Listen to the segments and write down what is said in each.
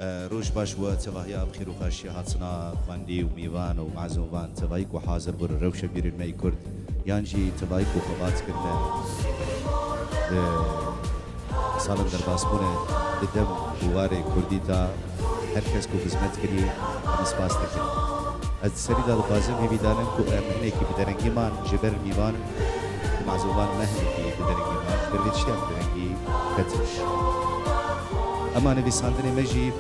روش باش و تباهيا بخير وخاشي هاتنا خواندي وميوان ومعزوفان تبايك وحاضر بر الروشة بير المي كرد يانجي تبايك وخبات كنا سالن در باسبونه ددم بواري كرديتا هركز كو خدمت كري مسپاس تكري از سري دا بازم هي بدانن كو مهنه كي بدرنگي مان جبر ميوان معزوفان مهنه كي بدرنگي مان بردشتي بدرنگي كتش اما نبي ساندني مجي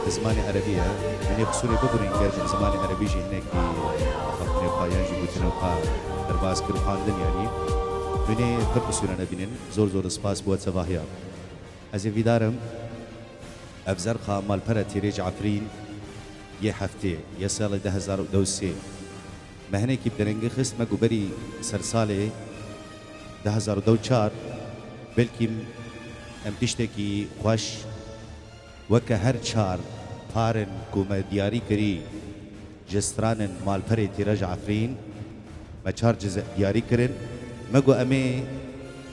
زماني عربية من يقصوني ببرين قرب زماني عربي جي هناك أخفني وقايان جي بوتنا وقا درباز كرو خاندن يعني مني فرقسونا نبينن زور زور سپاس بوات سواهيا از ويدارم افزر خا مال پرا تيريج عفرين يه هفته يه سال 2002 مهنه كي بدرنگي خست مگو بري سرسالي 2004 بلكي ام تشتكي خوش وکه هر چار پارن کومه دیاری کری جسترانن مالپره تیرج عفرین ما چار جزء دیاری کرن مگو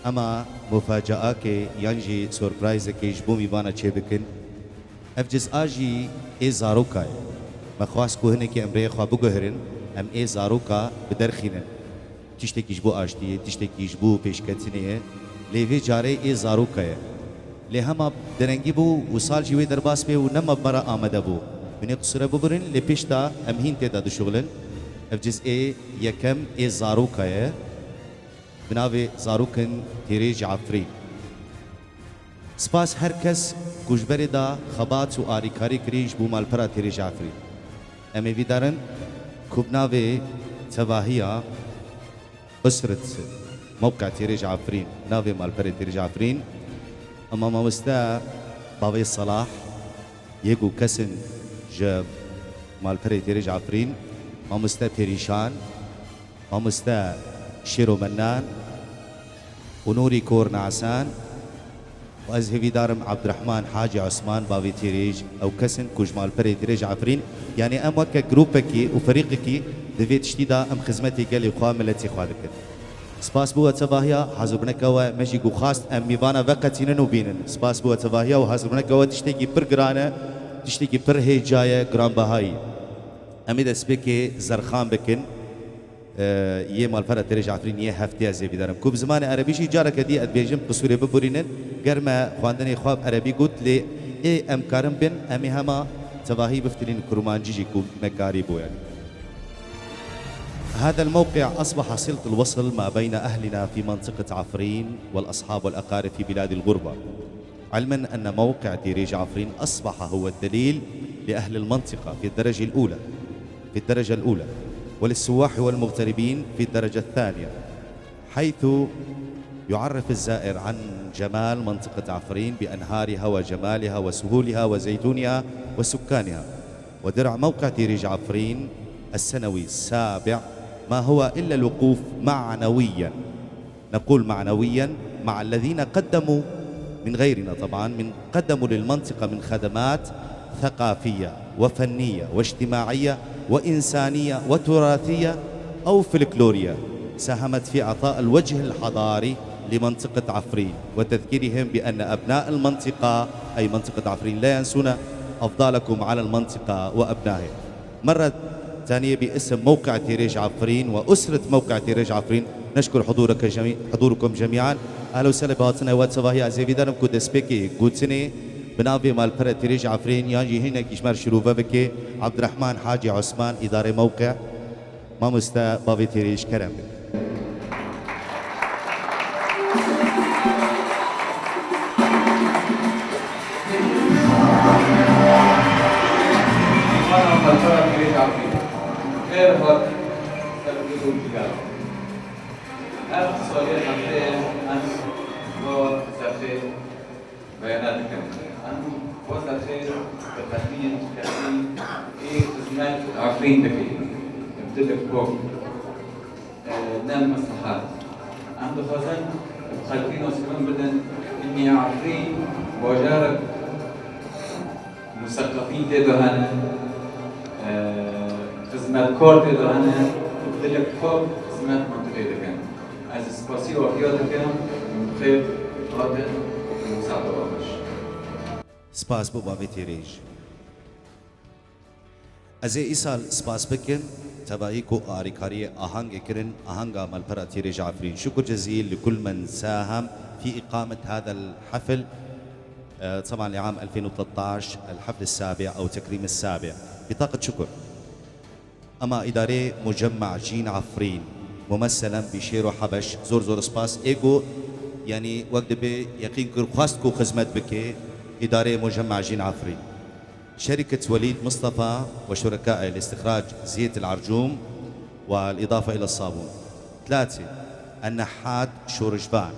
اما مفاجأه که یانجی سورپرایز که جبو میبانا چه بکن اف جزء جی ای زاروکا ما خواست کو هنه که امره خواه بگهرن ام ای زاروکا بدرخینن تشتکی جبو آشتیه تشتکی جبو پیشکتنیه لیوی جاره ای زاروکا لهما درنگی بو وصال جوی درباس به و نم برا آمده بو من قصره ببرن لپیشتا امهین تیدا دو شغلن اف جزء یکم ای زاروکایه بناوی زاروکن تیریج عفری سپاس هر کس کجبری دا خبات و آریکاری کریج بو مالپرا تیریج عفری امی ویدارن کبناوی تواهیا اسرت موقع تیریج عفرین ناوی مالپرا تیریج عفرین اما مامستا باوي صلاح يجو كسن جاب مال بري تيرج عفرين مامستا بيريشان مامستا شيرو منان ونوري كور نعسان وازهبي دارم عبد الرحمن حاجي عثمان باوي تيريج او كسن كوج مال بري تيرج عفرين يعني ام وكا جروبكي وفريقكي دفيت شتيدا ام خدمتي قال لي خوام التي خوادك سپاس بو تباهيا حاضر بنكوا مجي جو خاص ام ميوانا وقتين وبينن سپاس بو تباهيا وحاضر بنكوا تشتكي بر جرانا تشتكي بر هي جايه جرام بهاي امي دسبكي زرخان بكن يه مال فرا تريج عفرين يه هفتي زي بدارم كوب زمان عربي شي جارك دي ادبيجم قصوري ببورينن گرما خواندني خواب عربي قلت لي اي ام كارم بن امي هما تباهي بفتلين كرمانجي جي كوب مكاري بو يعني هذا الموقع أصبح صلة الوصل ما بين أهلنا في منطقة عفرين والأصحاب والأقارب في بلاد الغربة علما أن موقع تيريج عفرين أصبح هو الدليل لأهل المنطقة في الدرجة الأولى وللسواح والمغتربين في الدرجة الثانية حيث يعرف الزائر عن جمال منطقة عفرين بأنهارها وجمالها وسهولها وزيتونها وسكانها ودرع موقع تيريج عفرين السنوي السابع ما هو إلا الوقوف معنويا نقول معنويا مع الذين قدموا من غيرنا طبعا من قدموا للمنطقة من خدمات ثقافية وفنية واجتماعية وإنسانية وتراثية أو فلكلورية ساهمت في إعطاء الوجه الحضاري لمنطقة عفرين وتذكيرهم بأن أبناء المنطقة أي منطقة عفرين لا ينسون أفضالكم على المنطقة وأبنائها مرة ثانية باسم موقع تيريج عفرين وأسرة موقع تيريج عفرين نشكر حضوركم جميعا أهلا وسهلا بهاتنا وات صباحي عزيزي دارم كود سبيكي قوتسني بنافي مال برا تيريج عفرين يانجي هنا كيشمار شروفة بكي عبد الرحمن حاجي عثمان إدارة موقع ما مستا بافي تيريج كرم غير هوك تلقيتوا الجيجارة هذا السؤالين حمدين عن هو سرخي بياناتكم عن هو سرخي بتخمين ايه خدمات عفرين بكي يمتلك فوق نام مصلحات عنده خزن خالقين وسكن بدن اني عفرين وجارك مثقفين تدهن خدمات كورت دهانه تبدلك فوق خدمات منطقة دكان از سپاسی و عافیت دکم خیر قادر مساعده باش سپاس بو باوی تیریج ازي ايسال سباس بكن تباهيكو آريكاري آهنگ كرن آهنگا مالبرا تيريج عفرين. شكر جزيل لكل من ساهم في إقامة هذا الحفل طبعا لعام 2013 الحفل السابع أو تكريم السابع. بطاقة شكر أما إدارة مجمع جين عفرين ممثلا بشيرو حبش زور زور سباس إيجو يعني وقت بي يقين خواستكو خدمت بك إدارة مجمع جين عفرين. شركة وليد مصطفى وشركائه لاستخراج زيت العرجوم والإضافة إلى الصابون. 3 النحات شورجبان.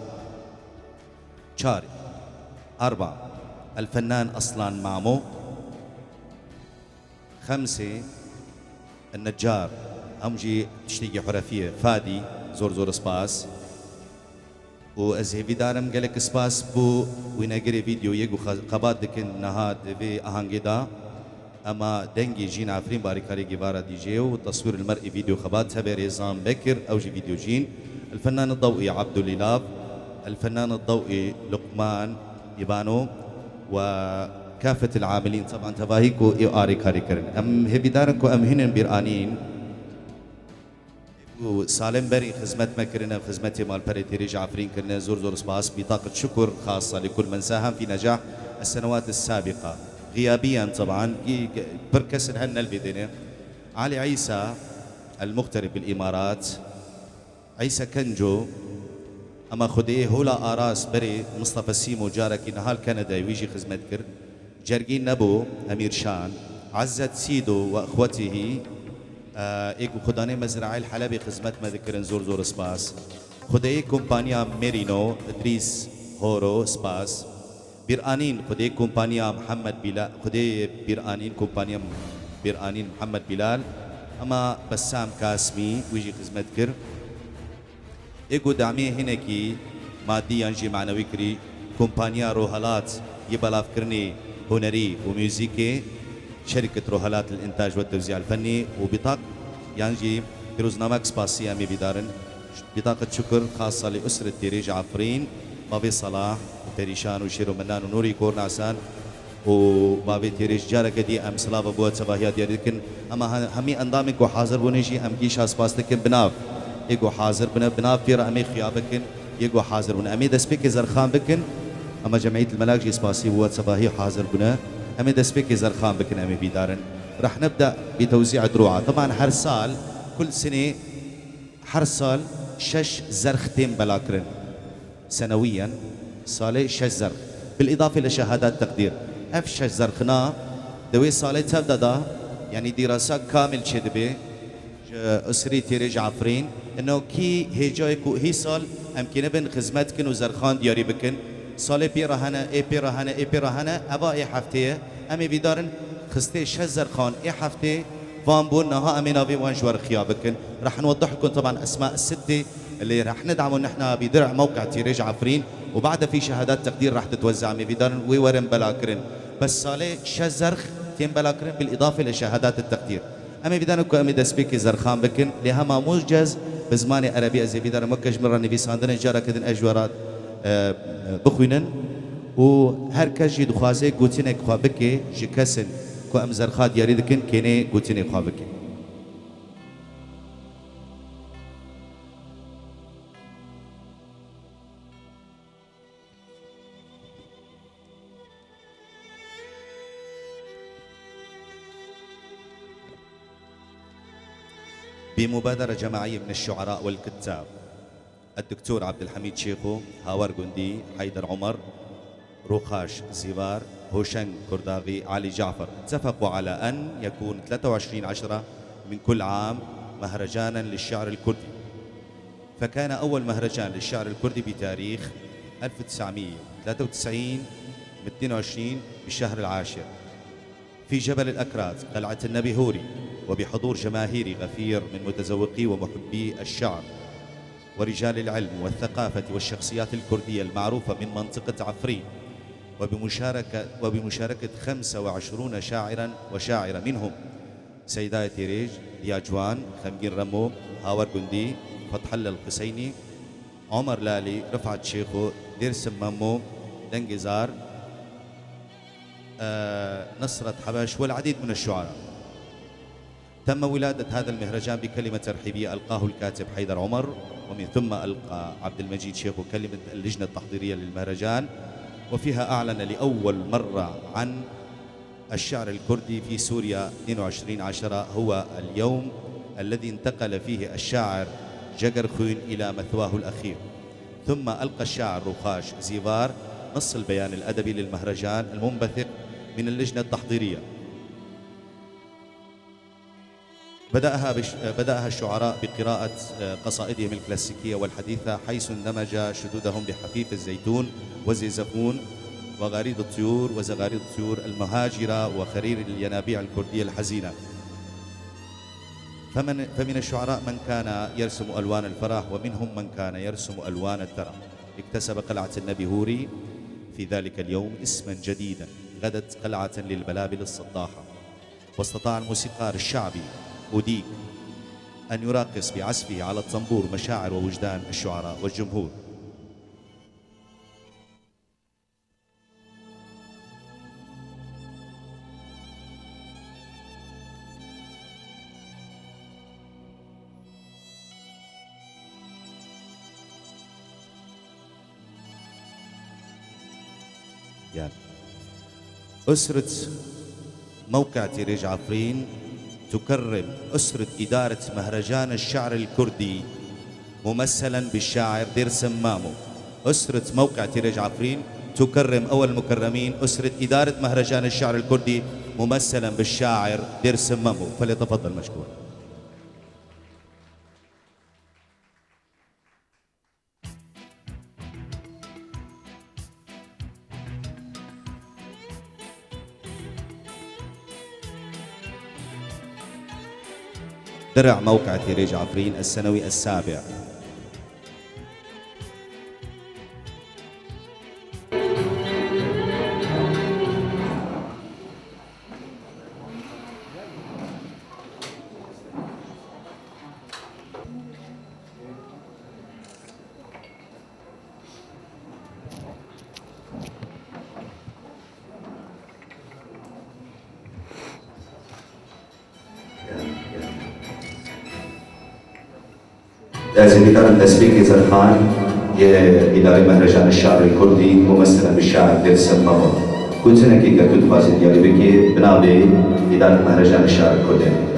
4 الفنان أصلان مامو. 5 النجار أمجي تشتيجي حرفية فادي زور زور سباس وأزهي بدارم قالك سباس بو ويناقري فيديو يقو قبات دكن نهاد في أهانجدا أما دنجي جين عفرين باريكاري جيفارا دي جيو والتصوير المرئي فيديو خبات هبه ريزان بكر أوجي فيديو جين. الفنان الضوئي عبدو ليلاب. الفنان الضوئي لقمان يبانو وكافة العاملين طبعا تباهيكو آريكاري كرن أم هبي دارنكو أم هنن بيرانين سالم بري خدمت ما كرنا خدمتي مال بري تيريج عفرين كرنا زور زور سباس. بطاقة شكر خاصة لكل من ساهم في نجاح السنوات السابقة غيابيا طبعا بركسر هن البدنة. علي عيسى المغترب بالإمارات. عيسى كنجو أما خديه هولا آراس بري مصطفى سيمو جارك نهال كندا ويجي خدمت كر. جرجين نبو أمير شان. عزت سيدو وأخوته ايكو خداني مزرعي الحلبي خدمت ما ذكرن زور زور سباس. خداي كومبانيا ميرينو ادريس هورو سباس. بيرانين خداي كومبانيا محمد بلال. خداي بيرانين كومبانيا بيرانين محمد بلال. اما بسام كاسمي ويجي خدمت كر. ايكو دعمي هناكي ماديا جي معنوي كري كومبانيا روهالات يبلاف كرني هنري وميوزيكي شركة روهالات للإنتاج والتوزيع الفني. وبطاقة يانجي بروزنامة سباسية أمي بدارن. بطاقة شكر خاصة لأسرة تيريج عفرين بابي صلاح وتريشان وشيرو منان ونوري كور نعسان وبابي تيريج جارة قدي أم سلافة بوات سباهيات ياريكن أما همي أندامك وحاضر بونيجي أم جيشا سباستكن بناف يقو حاضر بناف فيرا أمي خيابكن يقو حاضر بنا أمي دسبيك زرخان بكن أما جمعية الملاك جي سباسي بوات سباهي حاضر بنا أمي دسبيك زرخان بكن أمي بيدارن. رح نبدأ بتوزيع دروعة. طبعا حرسال كل سنة حرسال 6 زرختين بلاكرن سنويا صالة 6 زرخ بالإضافة لشهادات تقدير. اف 6 زرخنا دوي صالة تبدأ يعني دراسة كامل شدبه أسري تيريج عفرين إنه كي هيجايكو هي صال أمكن بن خدمتكن وزرخان دياري بكن صالة بيرهنا بيرهنا بيرهنا أبا إيه حفتيه أمي بيدارن خستي 6 زرخان إيه حفتي فان بون نها أمينا في وانجوار خيابكن. راح نوضح لكم طبعا أسماء الستة اللي راح ندعموا نحن بدرع موقع تيريج عفرين وبعدها في شهادات تقدير راح تتوزع أمي بيدارن ويورن بلاكرن بس صالة 6 زرخ تين بلاكرن بالإضافة لشهادات التقدير. أمي بدانكو أمي دسبيكي زرخان بكن لها ما موجز بزماني عربي أزي بدان مكش مرة نبي ساندن جارة كدن أجوارات بخوينن وهر كجي دخوازي قوتينك خوابكي جي كسن كو أم زرخات يريدكن كيني قوتينك خوابكي. بمبادرة جماعية من الشعراء والكتاب الدكتور عبد الحميد شيخو، هاور جندي، حيدر عمر، روخاش زيبار، هوشنگ كرداغي، علي جعفر اتفقوا على أن يكون 23/10 من كل عام مهرجانا للشعر الكردي. فكان أول مهرجان للشعر الكردي بتاريخ 1993 من 22 بالشهر العاشر في جبل الأكراد قلعة النبي هوري وبحضور جماهيري غفير من متذوقي ومحبي الشعر ورجال العلم والثقافة والشخصيات الكردية المعروفة من منطقة عفرين وبمشاركة 25 شاعرا وشاعرة منهم سيداية تيريج، دياجوان، خمجين رمو، هاور جندي، فتح الله الحسيني، عمر لالي، رفعت شيخو، ديرسم مامو، دنجزار، نصرة حبش والعديد من الشعراء. تم ولادة هذا المهرجان بكلمة ترحيبية ألقاه الكاتب حيدر عمر، ومن ثم ألقى عبد المجيد شيخ كلمة اللجنة التحضيرية للمهرجان، وفيها أعلن لأول مرة عن الشعر الكردي في سوريا. 22/10 هو اليوم الذي انتقل فيه الشاعر جقر خوين إلى مثواه الأخير. ثم ألقى الشاعر رخاش زيفار نص البيان الأدبي للمهرجان المنبثق من اللجنة التحضيرية. بدأها الشعراء بقراءة قصائدهم الكلاسيكية والحديثة، حيث اندمج شذوذهم بحفيف الزيتون وزيزفون وغريد الطيور وزغاريد الطيور المهاجرة وخرير الينابيع الكردية الحزينة. فمن الشعراء من كان يرسم ألوان الفرح، ومنهم من كان يرسم ألوان الترح. اكتسب قلعة النبي هوري في ذلك اليوم اسما جديدا، غدت قلعة للبلابل الصداحة. واستطاع الموسيقار الشعبي أوديك أن يراقص بعزفه على الطنبور مشاعر ووجدان الشعراء والجمهور. أسرة موقع تيريج عفرين تكرم أسرة إدارة مهرجان الشعر الكردي ممثلا بالشاعر ديرسم مامو. أسرة موقع تيريج عفرين تكرم أول المكرمين أسرة إدارة مهرجان الشعر الكردي ممثلا بالشاعر ديرسم مامو، فليتفضل مشكور. درع موقع تيريج عفرين السنوي السابع. لازم يكرم تسبيك زرخان إداري مهرجان الشعر الكردي ممثلا بالشاعر ديرسم مامو. كنت هناك كتب فاسد ديالي بكي بنابي إدارة مهرجان الشعر الكردي.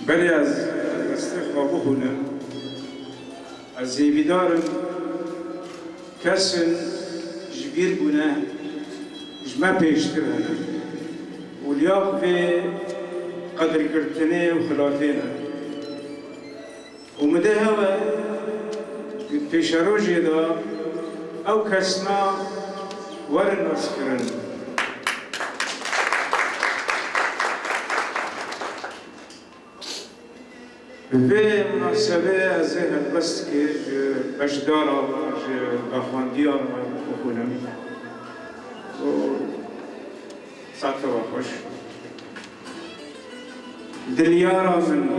بلی از استخبابه هونه از زیبیدارن کسن جبیر بونه جمع پیشتر هونه ولیاق به قدر کرتنه و خلاتینه ومده هوا پیش روژه دا او کسنا ورن اسکرن به مناسبه از هلبست که بشدارا و بخواندی ها بخونم و ساعت و خوش دلیارا من